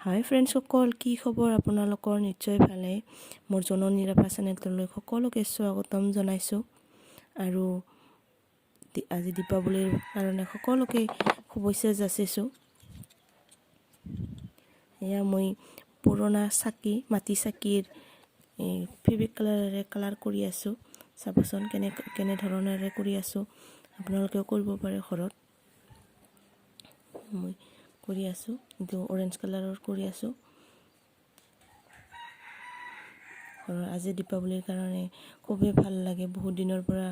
হাই friends সকল, কি খবৰ আপোনালোকৰ? নিশ্চয় ভালে। মোৰ জননী ৰাভা চেনেলটোলৈ সকলোকে স্বাগতম জনাইছোঁ। আৰু আজি দীপাৱলীৰ কাৰণে সকলোকে শুভেচ্ছা যাচিছোঁ। এয়া মই পুৰণা চাকি, মাটি চাকিৰ ফেব্ৰিক কালাৰেৰে কালাৰ কৰি আছোঁ। চাবচোন কেনেধৰণেৰে কৰি আছোঁ। আপোনালোকেও কৰিব পাৰে ঘৰত। মই কৰি আছোঁ, কিন্তু অৰেঞ্জ কালাৰৰ কৰি আছোঁ। আজি দীপাৱলীৰ কাৰণে খুবেই ভাল লাগে। বহুত দিনৰ পৰা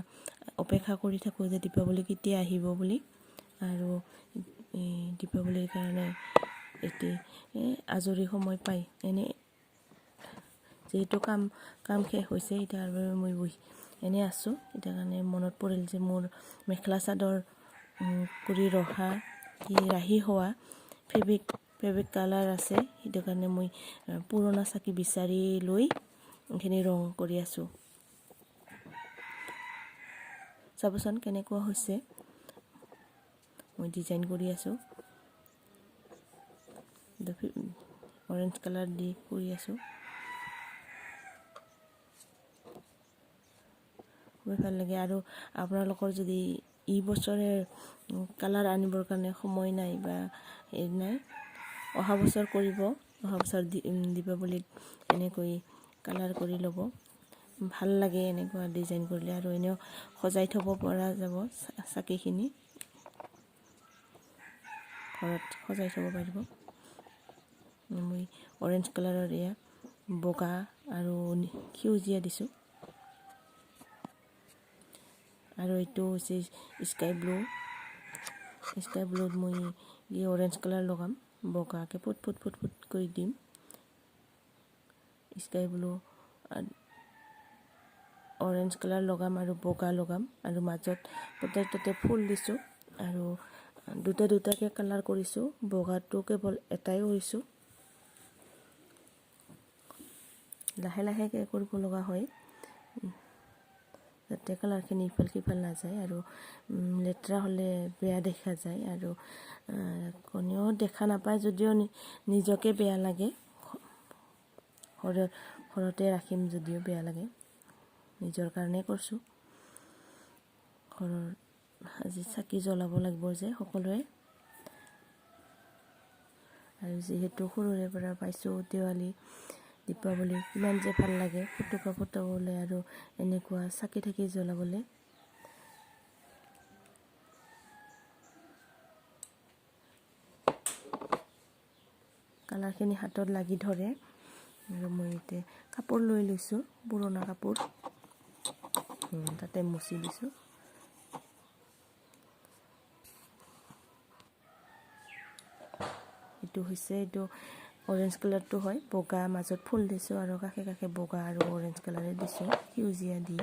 অপেক্ষা কৰি থাকোঁ যে দীপাৱলী কেতিয়া আহিব বুলি। আৰু দীপাৱলীৰ কাৰণে এতিয়া আজৰি সময় পাই যিহেতু কাম শেষ হৈছে, এতিয়াৰ বাবে মই এনেই আছোঁ। এতিয়া কাৰণে মনত পৰিল যে মোৰ মেখেলা চাদৰ কৰি ৰাহি হোৱা ফেব্ৰিক কালাৰ আছে। সেইটো কাৰণে মই পুৰণা চাকি বিচাৰি লৈ এইখিনি ৰং কৰি আছোঁ। চাবচোন কেনেকুৱা হৈছে। মই ডিজাইন কৰি আছোঁ, অৰেঞ্জ কালাৰ দি কৰি আছোঁ। খুবেই ভাল লাগে। আৰু আপোনালোকৰ যদি এই বছৰে কালাৰ আনিবৰ কাৰণে সময় নাই বা নাই, অহা বছৰ কৰিব। অহা বছৰ দীপাৱলীত এনেকৈ কালাৰ কৰি ল'ব। ভাল লাগে এনেকুৱা ডিজাইন কৰিলে। আৰু এনেও সজাই থ'ব পৰা যাব। চাকিখিনি ঘৰত সজাই থ'ব পাৰিব। মই অৰেঞ্জ কালাৰৰ এয়া বগা আৰু সেউজীয়া দিছোঁ। আৰু এইটো হৈছে স্কাই ব্লুত মই অৰেঞ্জ কালাৰ লগাম। বগাকৈ ফুট কৰি দিম। স্কাই ব্লু অৰেঞ্জ কালাৰ লগাম আৰু বগা লগাম। আৰু মাজত তাতে ফুল দিছোঁ। আৰু দুটাকৈ কালাৰ কৰিছোঁ। বগাটো কেৱল এটাই কৰিছোঁ। লাহে লাহেকৈ কৰিব লগা হয়, যাতে কালাৰখিনি ইফাল সিফাল নাযায় আৰু লেতেৰা হ'লে বেয়া দেখা যায়। আৰু কোনেও দেখা নাপায় যদিও নিজকে বেয়া লাগে। ঘৰতে ৰাখিম যদিও বেয়া লাগে। নিজৰ কাৰণেই কৰিছোঁ। ঘৰৰ আজি চাকি জ্বলাব লাগিব যে সকলোৱে। আৰু যিহেতু সৰুৰে পৰা পাইছোঁ দীপাৱলী কিমান যে ভাল লাগে ফটকা ফুটাবলৈ আৰু এনেকুৱা চাকি থাকি জ্বলাবলৈ। কালাৰখিনি হাতত লাগি ধৰে। আৰু মই এতিয়া কাপোৰ লৈ লৈছোঁ, পুৰণা কাপোৰ তাতে মুচি দিছোঁ। এইটো অৰেঞ্জ কালাৰটো হয়। বগা মাজত ফুল দিছোঁ আৰু কাষে বগা আৰু অৰেঞ্জ কালাৰে দিছোঁ, সেউজীয়া দি।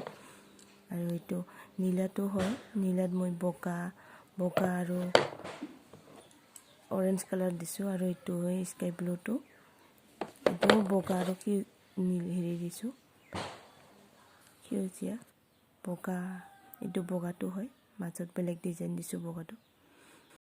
আৰু এইটো নীলাটো হয়। নীলাত মই বগা আৰু অৰেঞ্জ কালাৰ দিছোঁ। আৰু এইটো হয় স্কাই ব্লুটো, এইটোও বগা আৰু দিছোঁ, সেউজীয়া বগা। এইটো বগাটো হয়, মাজত বেলেগ ডিজাইন দিছোঁ বগাটো।